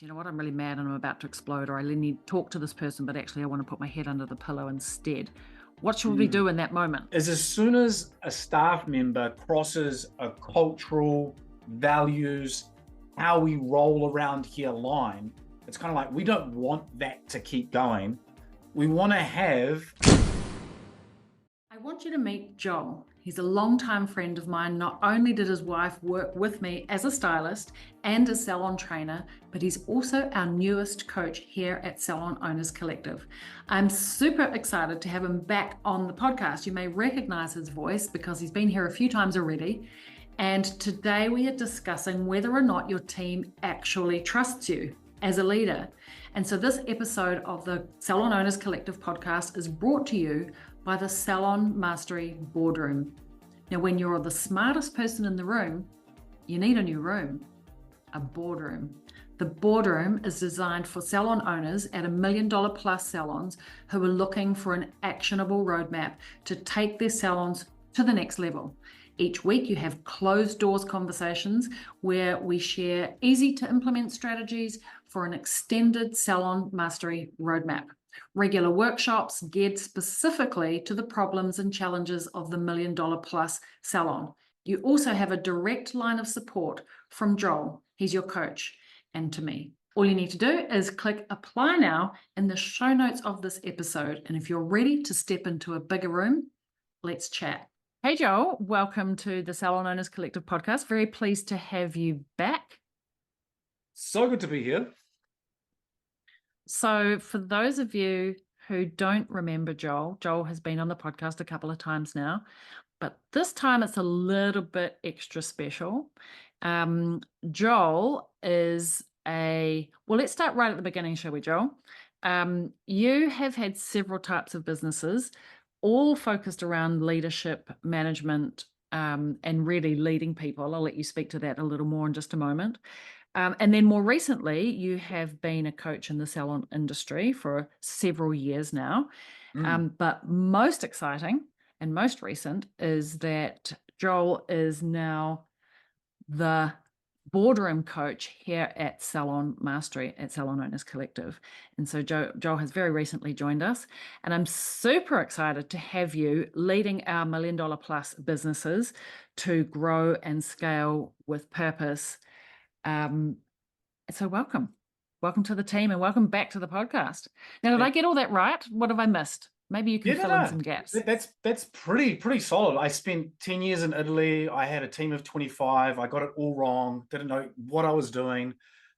you know what, I'm really mad and I'm about to explode, or I really need to talk to this person, but actually I want to put my head under the pillow instead. What should we do in that moment? Is as soon as a staff member crosses a cultural, values, how we roll around here line, it's kind of like we don't want that to keep going. We want to have. I want you to meet Joel. He's a longtime friend of mine. Not only did his wife work with me as a stylist and a salon trainer, but he's also our newest coach here at Salon Owners Collective. I'm super excited to have him back on the podcast. You may recognize his voice because he's been here a few times already. And today we are discussing whether or not your team actually trusts you as a leader. And so this episode of the Salon Owners Collective podcast is brought to you by the Salon Mastery Boardroom. Now, when you're the smartest person in the room, you need a new room, a boardroom. The boardroom is designed for salon owners at $1 million plus salons who are looking for an actionable roadmap to take their salons to the next level. Each week you have closed doors conversations where we share easy to implement strategies for an extended salon mastery roadmap. Regular workshops geared specifically to the problems and challenges of the $1 million plus salon. You also have a direct line of support from Joel. He's your coach, and to me. All you need to do is click apply now in the show notes of this episode. And if you're ready to step into a bigger room, let's chat. Hey, Joel, welcome to the Salon Owners Collective podcast. Very pleased to have you back. So good to be here. So for those of you who don't remember Joel has been on the podcast a couple of times now, but this time it's a little bit extra special. Joel is let's start right at the beginning, shall we, Joel? You have had several types of businesses, all focused around leadership, management, and really leading people. I'll let you speak to that a little more in just a moment. And then more recently, you have been a coach in the salon industry for several years now. But most exciting and most recent is that Joel is now the boardroom coach here at Salon Mastery at Salon Owners Collective. And so Joel has very recently joined us, and I'm super excited to have you leading our $1 million plus businesses to grow and scale with purpose. So welcome to the team, and welcome back to the podcast. Now, did I get all that right? What have I missed? Maybe you can fill in some gaps. That's pretty solid. I spent 10 years in Italy. I had a team of 25. I got it all wrong. Didn't know what I was doing.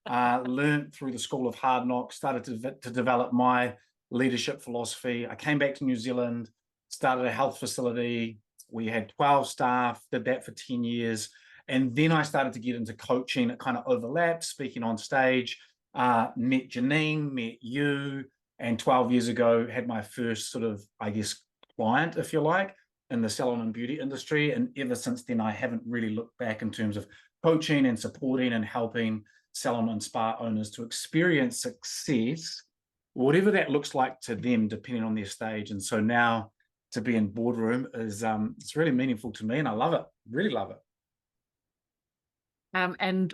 Learned through the school of hard knocks. Started to develop my leadership philosophy. I came back to New Zealand. Started a health facility. We had 12 staff. Did that for 10 years. And then I started to get into coaching. It kind of overlapped, speaking on stage. Met Janine, met you. And 12 years ago, had my first sort of, I guess, client, if you like, in the salon and beauty industry. And ever since then, I haven't really looked back in terms of coaching and supporting and helping salon and spa owners to experience success, whatever that looks like to them, depending on their stage. And so now to be in boardroom is it's really meaningful to me, and I love it, really love it. And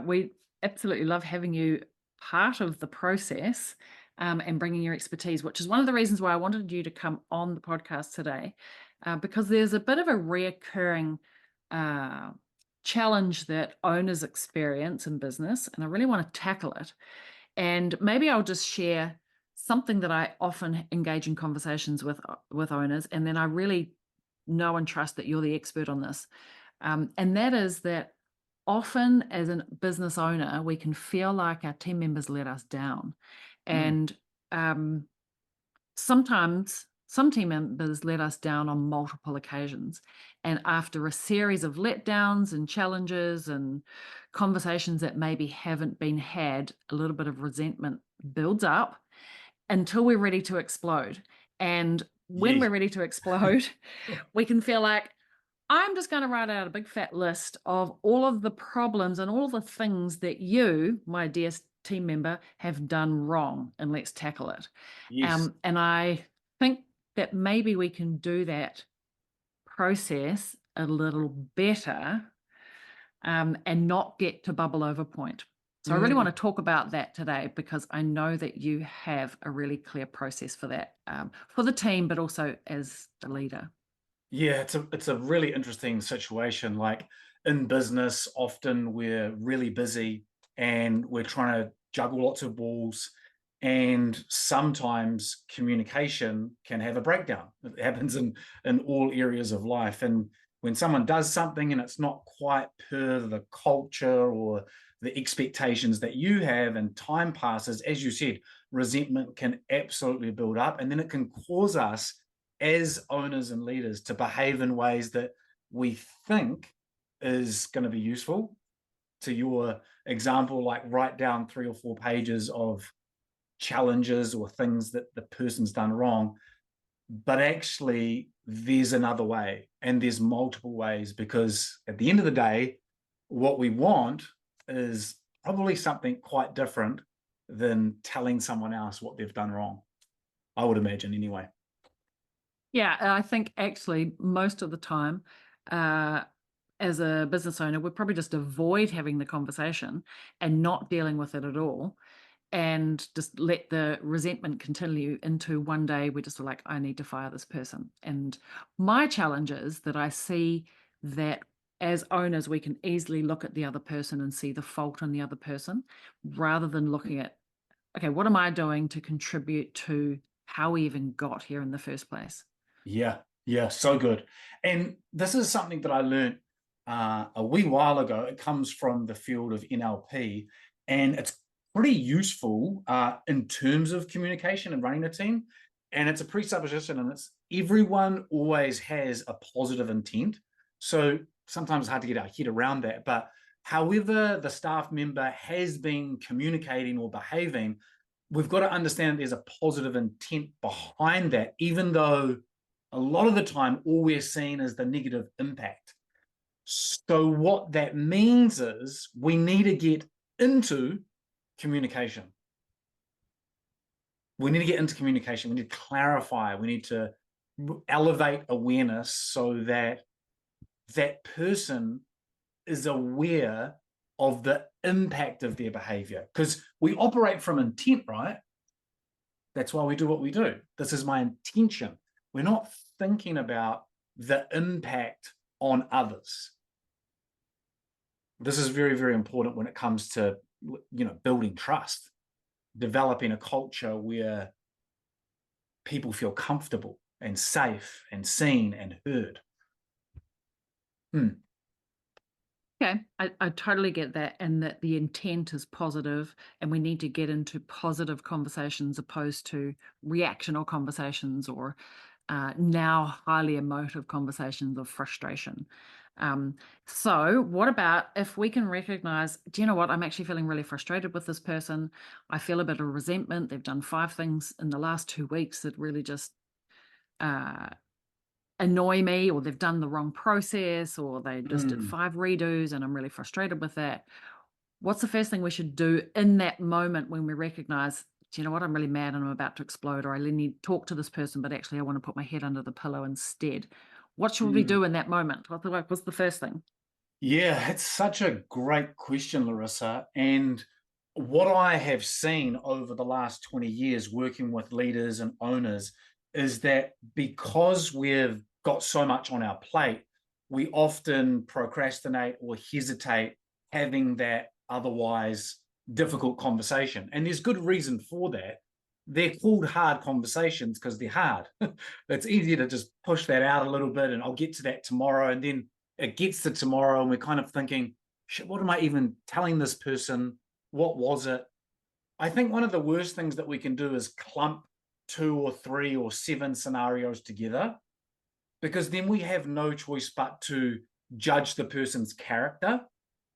we absolutely love having you part of the process. And bringing your expertise, which is one of the reasons why I wanted you to come on the podcast today, because there's a bit of a reoccurring challenge that owners experience in business, and I really want to tackle it. And maybe I'll just share something that I often engage in conversations with owners, and then I really know and trust that you're the expert on this. And that is that often as a business owner, we can feel like our team members let us down. And sometimes some team members let us down on multiple occasions. And after a series of letdowns and challenges and conversations that maybe haven't been had, a little bit of resentment builds up until we're ready to explode. And when we're ready to explode, we can feel like, I'm just going to write out a big fat list of all of the problems and all the things that you, my dear team member, have done wrong, and let's tackle it. Yes. And I think that maybe we can do that process a little better and not get to bubble over point. So I really want to talk about that today because I know that you have a really clear process for that, for the team, but also as the leader. Yeah, it's a really interesting situation. Like in business, often we're really busy and we're trying to juggle lots of balls, and sometimes communication can have a breakdown. It happens in all areas of life. And when someone does something and it's not quite per the culture or the expectations that you have, and time passes, as you said, resentment can absolutely build up, and then it can cause us as owners and leaders to behave in ways that we think is going to be useful. To your example, like write down 3 or 4 pages of challenges or things that the person's done wrong, but actually there's another way, and there's multiple ways, because at the end of the day, what we want is probably something quite different than telling someone else what they've done wrong, I would imagine anyway. Yeah, I think actually most of the time, as a business owner, we probably just avoid having the conversation and not dealing with it at all, and just let the resentment continue into one day we're just like, I need to fire this person. And my challenge is that I see that as owners, we can easily look at the other person and see the fault in the other person rather than looking at, okay, what am I doing to contribute to how we even got here in the first place? Yeah, yeah, so good. And this is something that I learned a wee while ago. It comes from the field of NLP, and it's pretty useful in terms of communication and running a team. And it's a presupposition, and it's everyone always has a positive intent. So sometimes it's hard to get our head around that. But however the staff member has been communicating or behaving, we've got to understand there's a positive intent behind that, even though a lot of the time all we're seeing is the negative impact. So what that means is we need to get into communication. We need to get into communication. We need to clarify. We need to elevate awareness so that that person is aware of the impact of their behavior. Because we operate from intent, right? That's why we do what we do. This is my intention. We're not thinking about the impact on others. This is very, very important when it comes to, building trust, developing a culture where people feel comfortable and safe and seen and heard. Okay, I totally get that, and that the intent is positive, and we need to get into positive conversations opposed to reactional conversations or now highly emotive conversations of frustration. So, what about if we can recognize, do you know what? I'm actually feeling really frustrated with this person. I feel a bit of resentment. They've done 5 things in the last 2 weeks that really just uh, annoy me, or they've done the wrong process, or they just did 5 redos and I'm really frustrated with that. What's the first thing we should do in that moment when we recognize, do you know what, I'm really mad and I'm about to explode, or I really need to talk to this person, but actually I want to put my head under the pillow instead? What should we do in that moment? What's the first thing? Yeah, it's such a great question, Larissa. And what I have seen over the last 20 years working with leaders and owners is that because we've got so much on our plate, we often procrastinate or hesitate having that otherwise difficult conversation. And there's good reason for that. They're called hard conversations because they're hard. It's easier to just push that out a little bit and I'll get to that tomorrow. And then it gets to tomorrow and we're kind of thinking, shit, what am I even telling this person? What was it? I think one of the worst things that we can do is clump 2 or 3 or 7 scenarios together, because then we have no choice but to judge the person's character,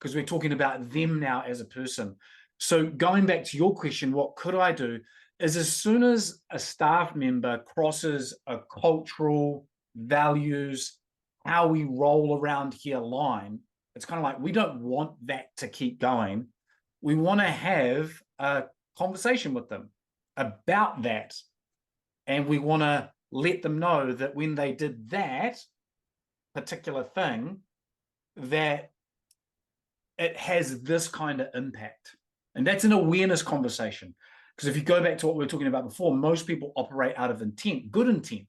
because we're talking about them now as a person. So going back to your question, what could I do is, as soon as a staff member crosses a cultural, values, how we roll around here line, it's kind of like, we don't want that to keep going. We want to have a conversation with them about that. And we want to let them know that when they did that particular thing, that it has this kind of impact. And that's an awareness conversation. Because if you go back to what we were talking about before, most people operate out of intent, good intent.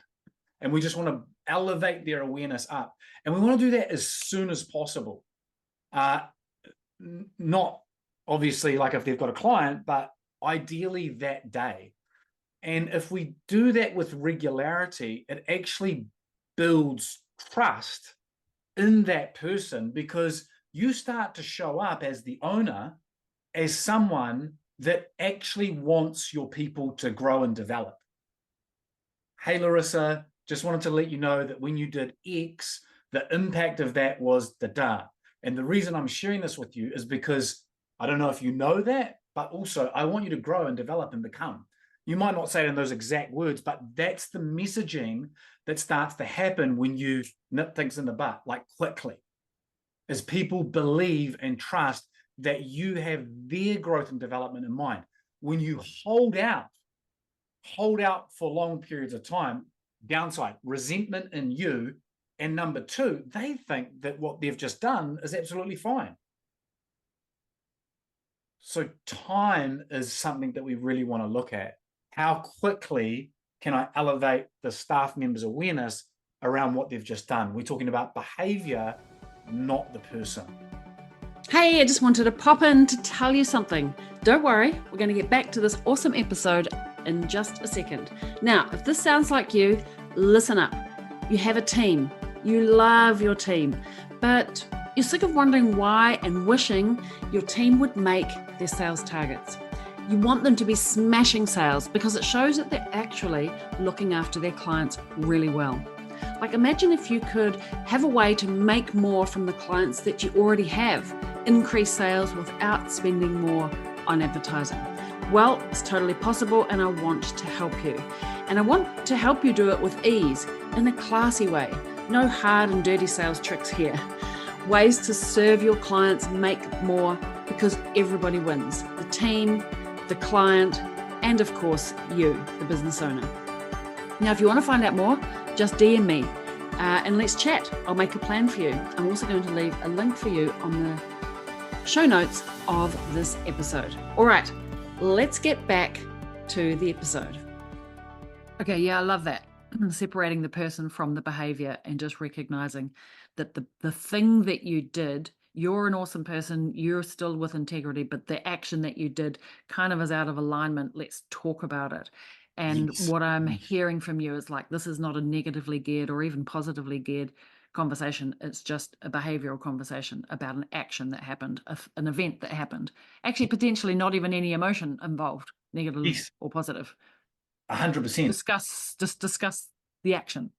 And we just want to elevate their awareness up. And we want to do that as soon as possible. Not obviously like if they've got a client, but ideally that day. And if we do that with regularity, it actually builds trust in that person, because you start to show up as the owner, as someone that actually wants your people to grow and develop. Hey, Larissa, just wanted to let you know that when you did X, the impact of that was da. And the reason I'm sharing this with you is because I don't know if you know that, but also I want you to grow and develop and become. You might not say it in those exact words, but that's the messaging that starts to happen when you nip things in the butt, like quickly, as people believe and trust that you have their growth and development in mind. When you hold out for long periods of time, downside, resentment in you. And number two, they think that what they've just done is absolutely fine. So time is something that we really want to look at. How quickly can I elevate the staff members' awareness around what they've just done? We're talking about behavior, not the person. Hey, I just wanted to pop in to tell you something. Don't worry, we're going to get back to this awesome episode in just a second. Now, if this sounds like you, listen up. You have a team. You love your team, but you're sick of wondering why and wishing your team would make their sales targets. You want them to be smashing sales because it shows that they're actually looking after their clients really well. Like, imagine if you could have a way to make more from the clients that you already have, increase sales without spending more on advertising. Well, it's totally possible, and I want to help you. And I want to help you do it with ease, in a classy way. No hard and dirty sales tricks here. Ways to serve your clients, make more, because everybody wins. The team, the client, and of course, you, the business owner. Now, if you want to find out more, just DM me and let's chat. I'll make a plan for you. I'm also going to leave a link for you on the show notes of this episode. All right, let's get back to the episode. Okay, yeah, I love that. Separating the person from the behavior and just recognizing that the thing that you did, you're an awesome person, you're still with integrity, but the action that you did kind of is out of alignment. Let's talk about it. And Yes. what I'm hearing from you is like, this is not a negatively geared or even positively geared conversation. It's just a behavioral conversation about an action that happened, an event that happened. Actually, potentially not even any emotion involved, negative Yes, or positive. 100%. Discuss the action.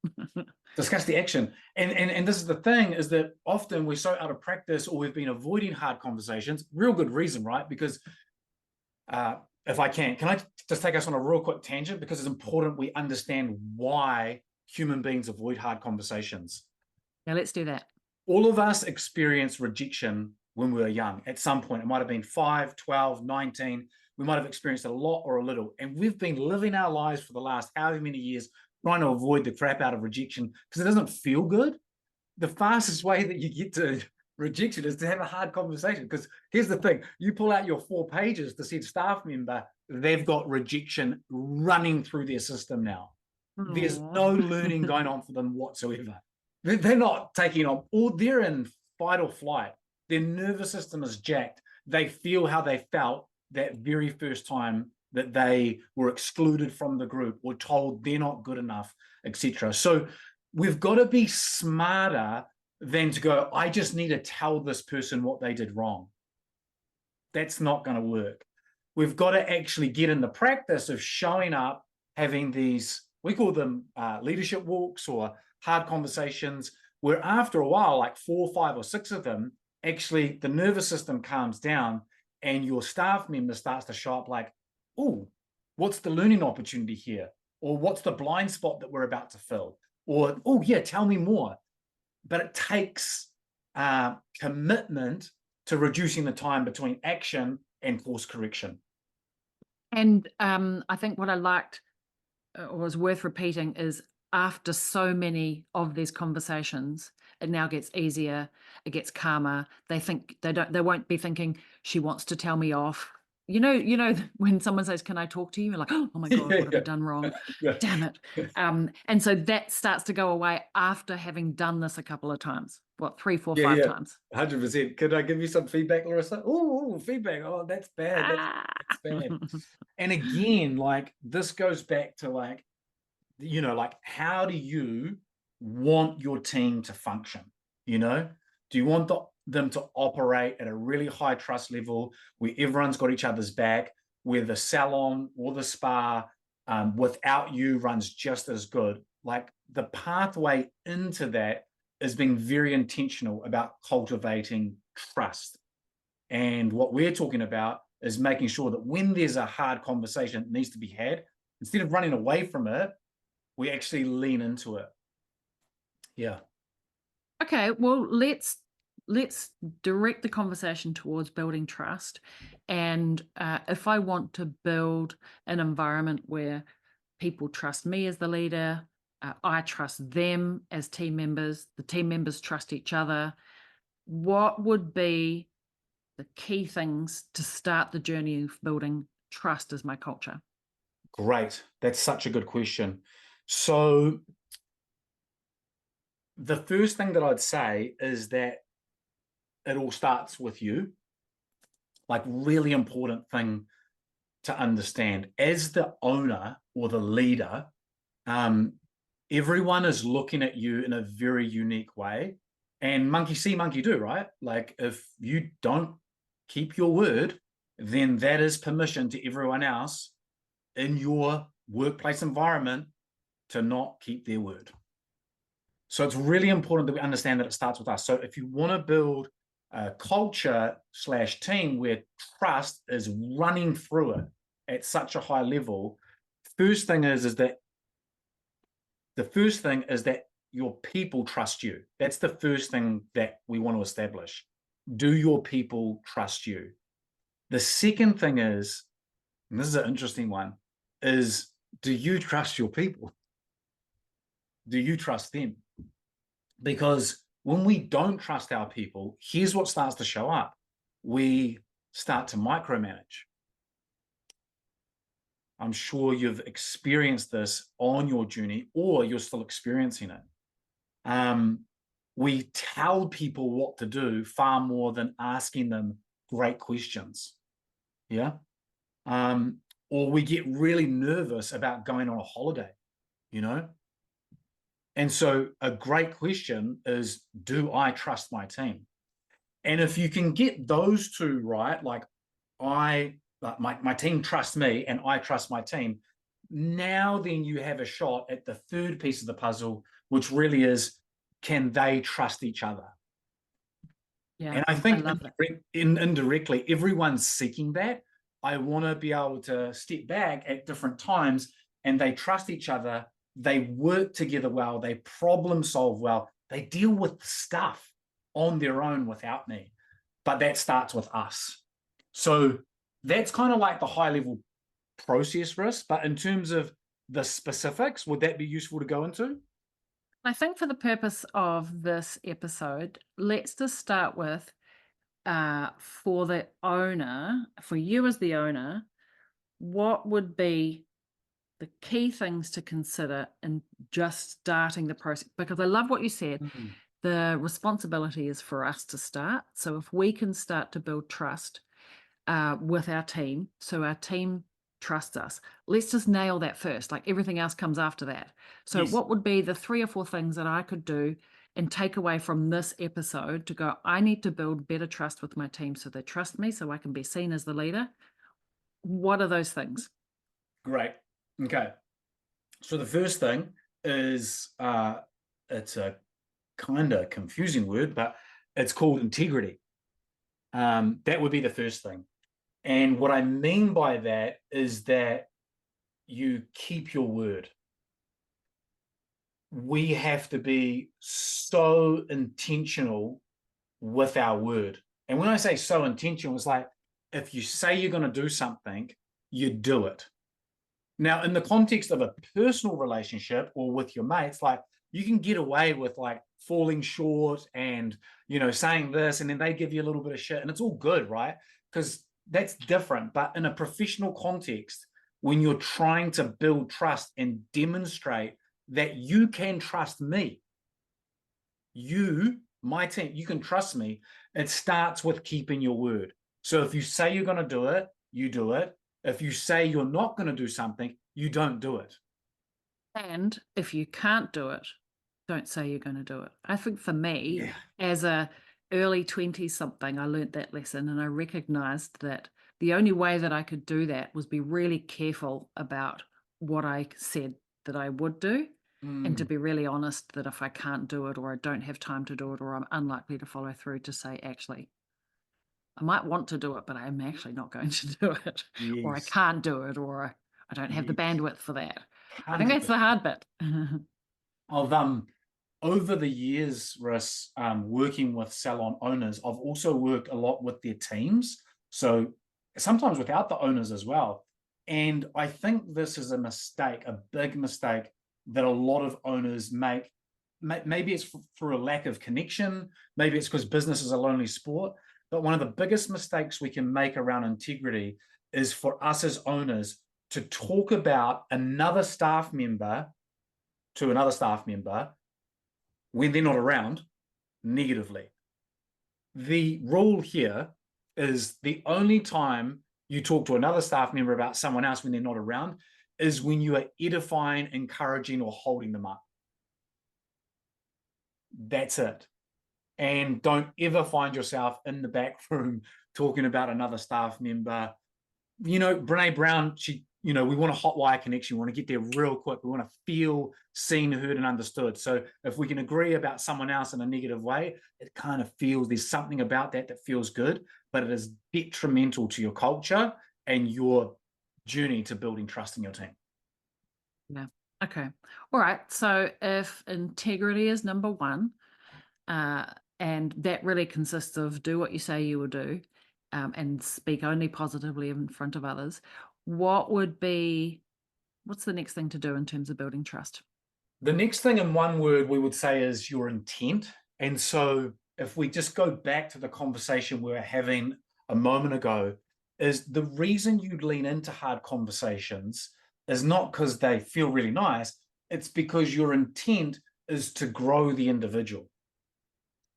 Discuss the action. And this is the thing, is that often we're so out of practice, or we've been avoiding hard conversations. Real good reason, right? Because if I can I just take us on a real quick tangent, because it's important we understand why human beings avoid hard conversations. Yeah, let's do that. All of us experience rejection when we were young. At some point, it might have been 5, 12, 19. We might have experienced a lot or a little. And we've been living our lives for the last however many years trying to avoid the crap out of rejection because it doesn't feel good. The fastest way that you get to rejection is to have a hard conversation. Because here's the thing, you pull out your 4 pages to see a staff member, they've got rejection running through their system now. There's no learning going on for them whatsoever. They're not taking on, or they're in fight or flight. Their nervous system is jacked. They feel how they felt that very first time that they were excluded from the group or told they're not good enough, etc. So we've got to be smarter than to go, I just need to tell this person what they did wrong. That's not going to work. We've got to actually get in the practice of showing up, having these, we call them leadership walks or hard conversations, where after a while, like 4, 5, or 6 of them, actually the nervous system calms down and your staff member starts to show up like, oh, what's the learning opportunity here? Or what's the blind spot that we're about to fill? Or, oh yeah, tell me more. But it takes commitment to reducing the time between action and course correction. And I think what I liked or was worth repeating is, after so many of these conversations, it now gets easier, it gets calmer. They won't be thinking, she wants to tell me off. when someone says, "Can I talk to you?" You're like, "Oh my God, Yeah, what have I yeah. done wrong? Yeah. Damn it." And so that starts to go away after having done this a couple of times. What, 3, 4, Yeah, 5 yeah, times? 100%. Could I give you some feedback, Larissa? Oh, feedback. Oh, that's bad. That's Ah. bad. And again, like this goes back to like, like how do you want your team to function? Do you want them to operate at a really high trust level where everyone's got each other's back, where the salon or the spa without you runs just as good? Like the pathway into that is being very intentional about cultivating trust. And what we're talking about is making sure that when there's a hard conversation that needs to be had, instead of running away from it, we actually lean into it. Yeah. Okay, well, let's direct the conversation towards building trust. And if I want to build an environment where people trust me as the leader, I trust them as team members, the team members trust each other, what would be the key things to start the journey of building trust as my culture? Great. That's such a good question. So the first thing that I'd say is that it all starts with you. Like really important thing to understand as the owner or the leader, everyone is looking at you in a very unique way. And monkey see, monkey do, right? Like if you don't keep your word, then that is permission to everyone else in your workplace environment to not keep their word. So it's really important that we understand that it starts with us. So if you want to build a culture/team where trust is running through it at such a high level, first thing is that the first thing is that your people trust you. That's the first thing that we want to establish. Do your people trust you? The second thing is, and this is an interesting one, is do you trust your people? Do you trust them? Because when we don't trust our people, here's what starts to show up. We start to micromanage. I'm sure you've experienced this on your journey or you're still experiencing it. We tell people what to do far more than asking them great questions. Yeah. Or we get really nervous about going on a holiday, you know? And so a great question is, do I trust my team? And if you can get those two right, like my team trusts me and I trust my team, now then you have a shot at the third piece of the puzzle, which really is, can they trust each other? Yeah, And I I think love that. indirectly, everyone's seeking that. I want to be able to step back at different times and they trust each other. They work together well. They problem solve well. They deal with stuff on their own without me. But that starts with us. So that's kind of like the high level process for us. But in terms of the specifics, would that be useful to go into? I think for the purpose of this episode, let's just start with for the owner, for you as the owner, what would be the key things to consider in just starting the process? Because I love what you said. Mm. The responsibility is for us to start. So if we can start to build trust with our team, so our team trusts us, let's just nail that first. Like everything else comes after that. So Yes. what would be the 3 or 4 things that I could do and take away from this episode to go, I need to build better trust with my team so they trust me so I can be seen as the leader? What are those things? Great. Okay. So the first thing is it's a kind of confusing word, but it's called integrity. That would be the first thing. And what I mean by that is that you keep your word. We have to be so intentional with our word. And when I say so intentional, it's like if you say you're going to do something, you do it. Now, in the context of a personal relationship or with your mates, like you can get away with like falling short and, saying this, and then they give you a little bit of shit and it's all good, right? Because that's different. But in a professional context, when you're trying to build trust and demonstrate that you can trust me, my team, you can trust me, it starts with keeping your word. So if you say you're going to do it, you do it. If you say you're not going to do something, you don't do it. And if you can't do it, don't say you're going to do it. I think for me, as a early 20 something, I learned that lesson, and I recognized that the only way that I could do that was be really careful about what I said that I would do, and to be really honest that if I can't do it, or I don't have time to do it, or I'm unlikely to follow through, to say, actually, I might want to do it, but I'm actually not going to do it, or I Yes. can't do it, or I don't have the Yes. bandwidth for that. I think that's 100%. the hard bit. I've over the years, Russ, working with salon owners, I've also worked a lot with their teams. So sometimes without the owners as well. And I think this is a mistake, a big mistake that a lot of owners make. Maybe it's for a lack of connection. Maybe it's because business is a lonely sport. But one of the biggest mistakes we can make around integrity is for us as owners to talk about another staff member to another staff member when they're not around negatively. The rule here is the only time you talk to another staff member about someone else when they're not around is when you are edifying, encouraging, or holding them up. That's it. And don't ever find yourself in the back room talking about another staff member. Brene Brown, we want a hot wire connection. We want to get there real quick. We want to feel seen, heard, and understood. So if we can agree about someone else in a negative way, it kind of feels there's something about that feels good, but it is detrimental to your culture and your journey to building trust in your team. Yeah. Okay. All right. So if integrity is number one, and that really consists of do what you say you will do, and speak only positively in front of others, what's the next thing to do in terms of building trust? The next thing in one word we would say is your intent. And so if we just go back to the conversation we were having a moment ago, is the reason you lean into hard conversations is not because they feel really nice. It's because your intent is to grow the individual.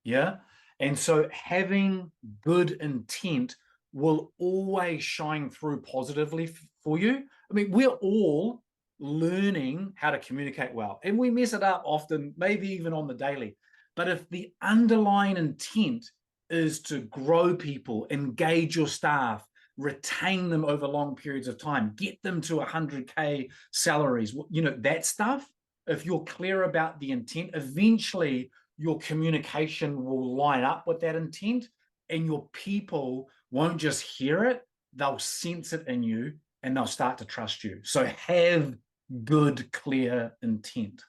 Yeah. And so having good intent will always shine through positively for you. I mean, we're all learning how to communicate well, and we mess it up often, maybe even on the daily. But if the underlying intent is to grow people, engage your staff, retain them over long periods of time, get them to 100K salaries, that stuff, if you're clear about the intent, eventually your communication will line up with that intent, and your people won't just hear it, they'll sense it in you and they'll start to trust you. So have good, clear intent.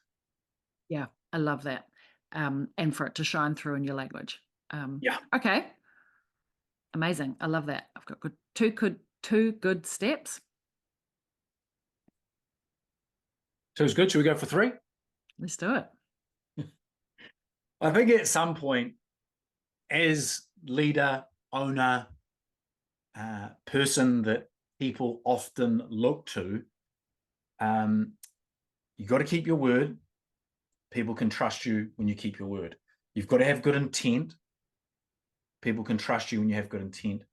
Yeah, I love that. And for it to shine through in your language. Yeah. Okay. Amazing. I love that. I've got two good steps. So it's good. Should we go for 3? Let's do it. I think at some point, as leader, owner, person that people often look to, you got to keep your word. People can trust you when you keep your word. You've got to have good intent. People can trust you when you have good intent.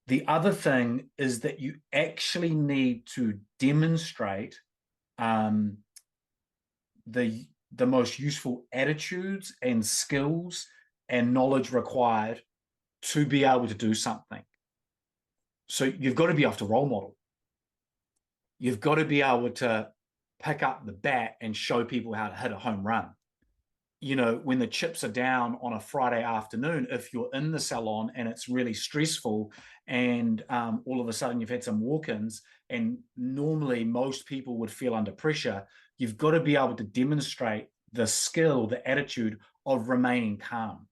The other thing is that you actually need to demonstrate the most useful attitudes and skills and knowledge required to be able to do something. So you've got to be able to role model. You've got to be able to pick up the bat and show people how to hit a home run. When the chips are down on a Friday afternoon, if you're in the salon and it's really stressful and all of a sudden you've had some walk-ins, and normally most people would feel under pressure, you've got to be able to demonstrate the skill, the attitude of remaining calm.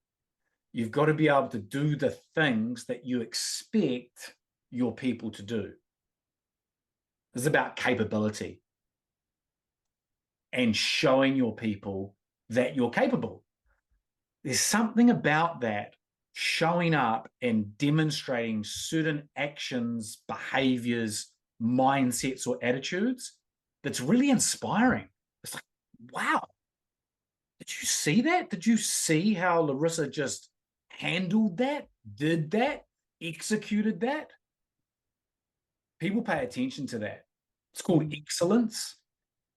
You've got to be able to do the things that you expect your people to do. It's about capability and showing your people that you're capable. There's something about that showing up and demonstrating certain actions, behaviors, mindsets, or attitudes that's really inspiring. It's like, wow, did you see that? Did you see how Larissa just handled that, did that, executed that? People pay attention to that. It's called excellence.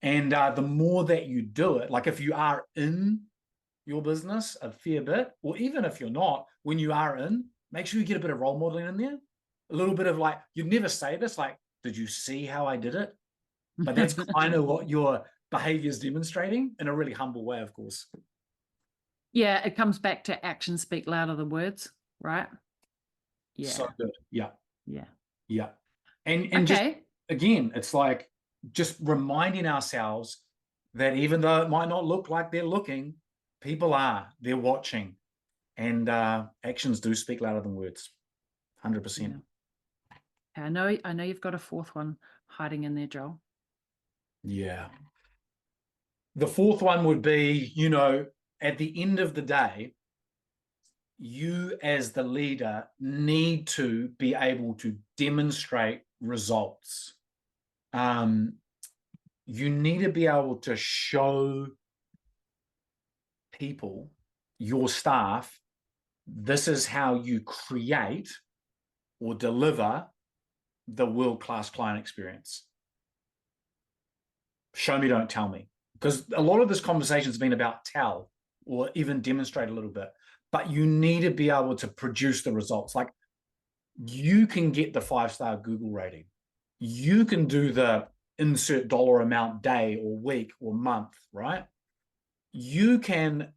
And the more that you do it, like if you are in your business a fair bit, or even if you're not, when you are in, make sure you get a bit of role modeling in there. A little bit of like, you'd never say this, like, did you see how I did it? But that's kind of what your behavior is demonstrating in a really humble way, of course. Yeah, it comes back to actions speak louder than words, right? Yeah. So good. Yeah. Yeah. Yeah. And just Okay. again, it's like just reminding ourselves that even though it might not look like they're looking, people are, they're watching. And actions do speak louder than words. 100%. Yeah. I know you've got a fourth one hiding in there, Joel. Yeah. The fourth one would be, you know, at the end of the day, you as the leader need to be able to demonstrate results. You need to be able to show people, your staff, this is how you create or deliver the world-class client experience. Show me, don't tell me. Because a lot of this conversation has been about tell or even demonstrate a little bit, but you need to be able to produce the results. Like you can get the 5-star Google rating. You can do the insert dollar amount day or week or month, right? You can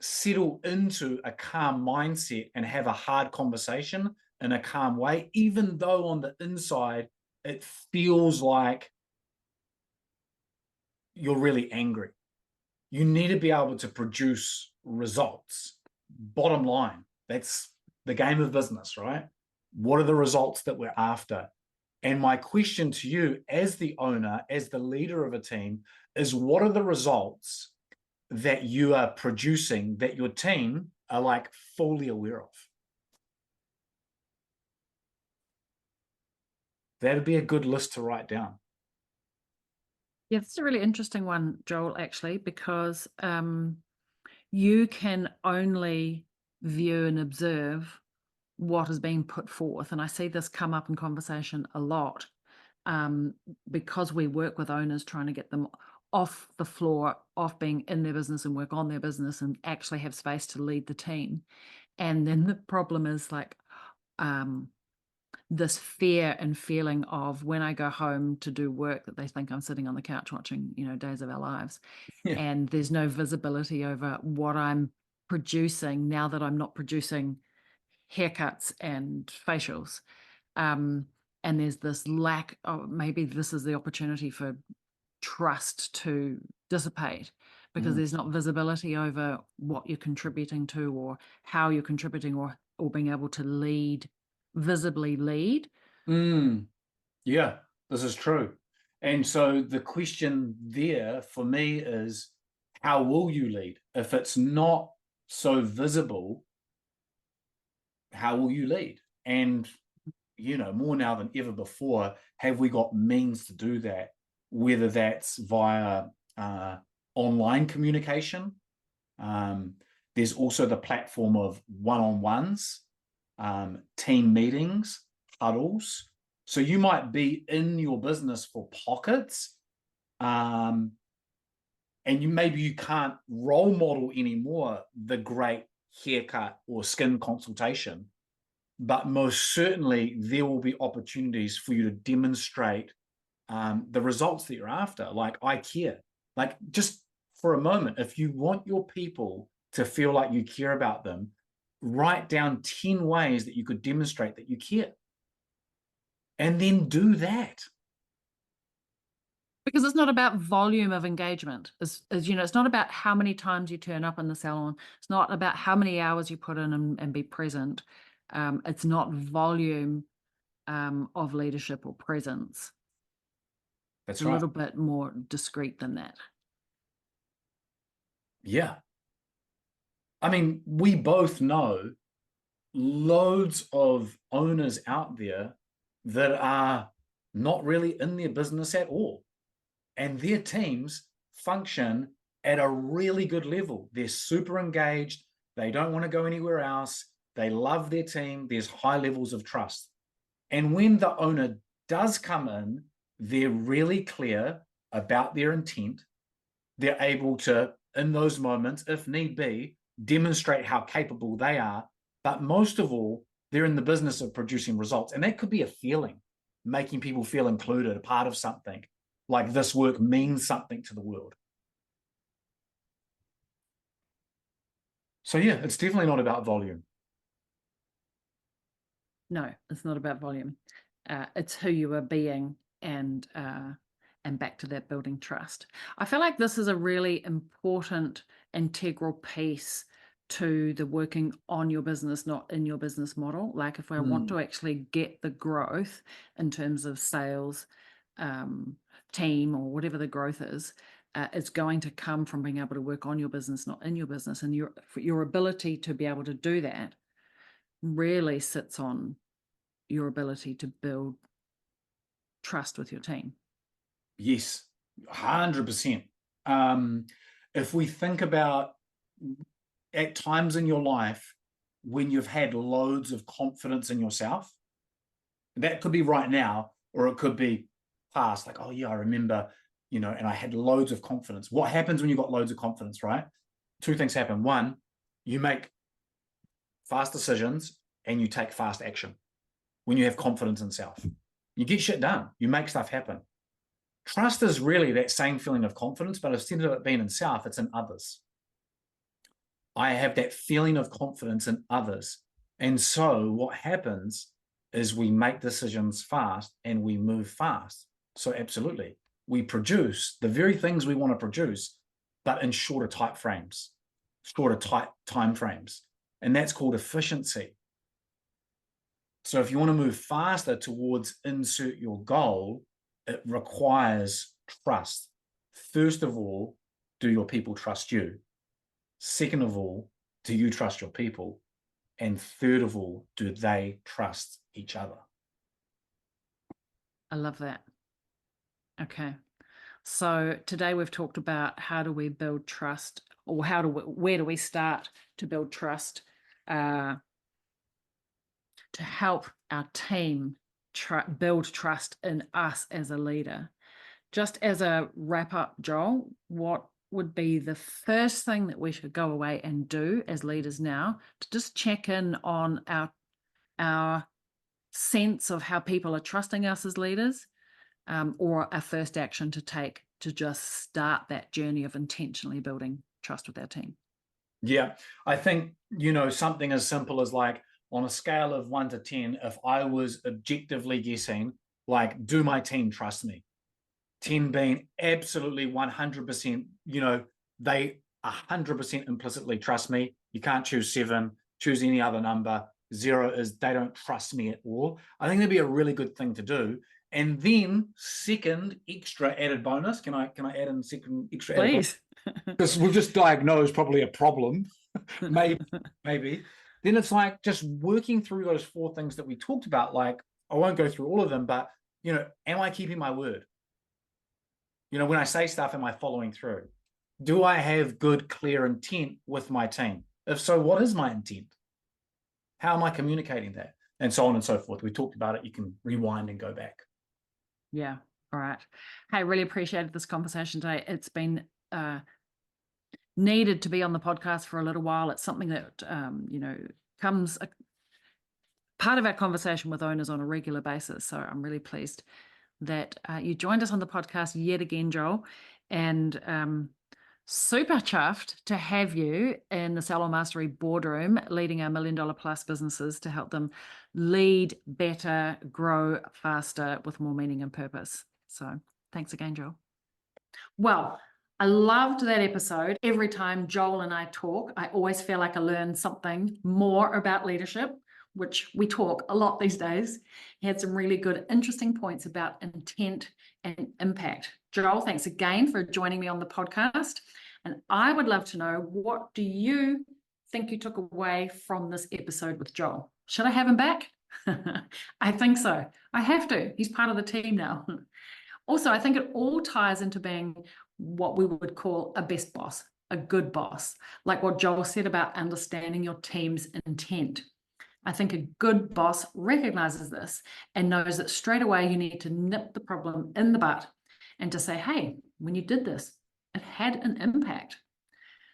settle into a calm mindset and have a hard conversation in a calm way, even though on the inside, it feels like you're really angry. You need to be able to produce results. Bottom line, that's the game of business, right? What are the results that we're after? And my question to you as the owner, as the leader of a team, is what are the results that you are producing that your team are like fully aware of? That'd be a good list to write down. Yeah, that's a really interesting one, Joel, actually, because you can only view and observe what is being put forth. And I see this come up in conversation a lot because we work with owners trying to get them off the floor, off being in their business and work on their business and actually have space to lead the team. And then the problem is like this fear and feeling of when I go home to do work that they think I'm sitting on the couch watching, you know, Days of Our Lives. Yeah. And there's no visibility over what I'm producing now that I'm not producing haircuts and facials. And there's this lack of, maybe this is the opportunity for trust to dissipate because there's not visibility over what you're contributing to or how you're contributing or being able to lead, visibly lead. Yeah, this is true. And so the question there for me is, how will you lead? If it's not so visible, how will you lead? And, you know, more now than ever before, have we got means to do that? Whether that's via online communication. There's also the platform of one-on-ones, team meetings, huddles. So you might be in your business for pockets, and maybe you can't role model anymore the great haircut or skin consultation, but most certainly there will be opportunities for you to demonstrate the results that you're after. Like, I care. Like, just for a moment, if you want your people to feel like you care about them, write down 10 ways that you could demonstrate that you care. And then do that. Because it's not about volume of engagement. As you know, it's not about how many times you turn up in the salon. It's not about how many hours you put in and be present. It's not volume of leadership or presence. That's It's a right. little bit more discreet than that. Yeah. I mean, we both know loads of owners out there that are not really in their business at all. And their teams function at a really good level. They're super engaged. They don't want to go anywhere else. They love their team. There's high levels of trust. And when the owner does come in, they're really clear about their intent. They're able to, in those moments, if need be, demonstrate how capable they are. But most of all, they're in the business of producing results. And that could be a feeling, making people feel included, a part of something, like this work means something to the world. So yeah, it's definitely not about volume. No, it's not about volume. It's who you are being, and back to that building trust. I feel like this is a really important, integral piece to the working on your business, not in your business model. Like if I want to actually get the growth in terms of sales, team, or whatever the growth is, it's going to come from being able to work on your business, not in your business. And your ability to be able to do that really sits on your ability to build trust with your team. Yes, 100%. If we think about at times in your life when you've had loads of confidence in yourself, that could be right now, or it could be past, like, oh yeah, I remember, and I had loads of confidence. What happens when you've got loads of confidence, right? Two things happen. One, you make fast decisions and you take fast action. When you have confidence in self, you get shit done, you make stuff happen. Trust is really that same feeling of confidence, but instead of it being in self, it's in others. I have that feeling of confidence in others. And so what happens is we make decisions fast and we move fast. So absolutely, we produce the very things we want to produce, but in shorter time frames. And that's called efficiency. So if you want to move faster towards insert your goal, it requires trust. First of all, do your people trust you? Second of all, do you trust your people? And third of all, do they trust each other? I love that. Okay. So today we've talked about how do we build trust, or where do we start to build trust, to help our team build trust in us as a leader. Just as a wrap up, Joel, what would be the first thing that we should go away and do as leaders now to just check in on our sense of how people are trusting us as leaders, or a first action to take to just start that journey of intentionally building trust with our team? Yeah, I think, something as simple as, like, on a scale of 1 to 10, if I was objectively guessing, like, do my team trust me? 10 being absolutely 100%, they 100% implicitly trust me. You can't choose 7, choose any other number. 0 is they don't trust me at all. I think that'd be a really good thing to do. And then second extra added bonus, can I add in second extra added bonus? Please. Because we've just diagnosed probably a problem, maybe. Then it's like just working through those 4 things that we talked about. Like, I won't go through all of them, but, am I keeping my word? When I say stuff, am I following through? Do I have good, clear intent with my team? If so, what is my intent? How am I communicating that? And so on and so forth. We talked about it. You can rewind and go back. Yeah. All right. Hey, really appreciated this conversation today. It's been needed to be on the podcast for a little while. It's something that, comes a part of our conversation with owners on a regular basis. So I'm really pleased that you joined us on the podcast yet again, Joel, and super chuffed to have you in the Salon Mastery boardroom, leading our $1 million plus businesses to help them lead better, grow faster with more meaning and purpose. So thanks again, Joel. Well, I loved that episode. Every time Joel and I talk, I always feel like I learn something more about leadership, which we talk a lot these days. He had some really good, interesting points about intent and impact. Joel, thanks again for joining me on the podcast. And I would love to know, what do you think you took away from this episode with Joel? Should I have him back? I think so. I have to. He's part of the team now. Also, I think it all ties into being what we would call a best boss, a good boss, like what Joel said about understanding your team's intent. I think a good boss recognizes this and knows that straight away you need to nip the problem in the butt and to say, hey, when you did this, it had an impact.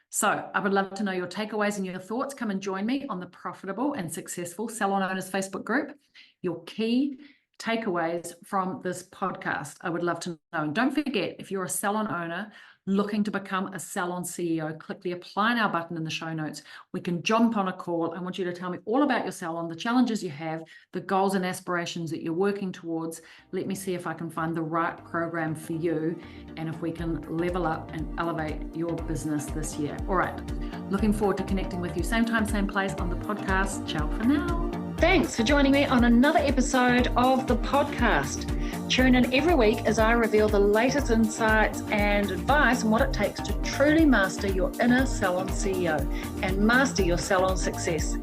So I would love to know your takeaways and your thoughts. Come and join me on the Profitable and Successful Salon Owners Facebook group. Your key takeaways from this podcast, I would love to know. And don't forget, if you're a salon owner looking to become a salon CEO, click the apply now button in the show notes. We can jump on a call. I want you to tell me all about your salon, the challenges you have, the goals and aspirations that you're working towards. Let me see if I can find the right program for you and if we can level up and elevate your business this year. All right, looking forward to connecting with you same time, same place on the podcast. Ciao for now. Thanks for joining me on another episode of the podcast. Tune in every week as I reveal the latest insights and advice on what it takes to truly master your inner salon CEO and master your salon success.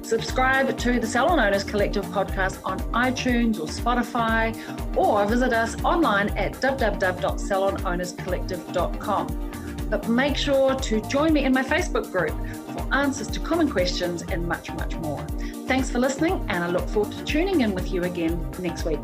Subscribe to the Salon Owners Collective podcast on iTunes or Spotify, or visit us online at www.salonownerscollective.com. But make sure to join me in my Facebook group for answers to common questions and much, much more. Thanks for listening, and I look forward to tuning in with you again next week.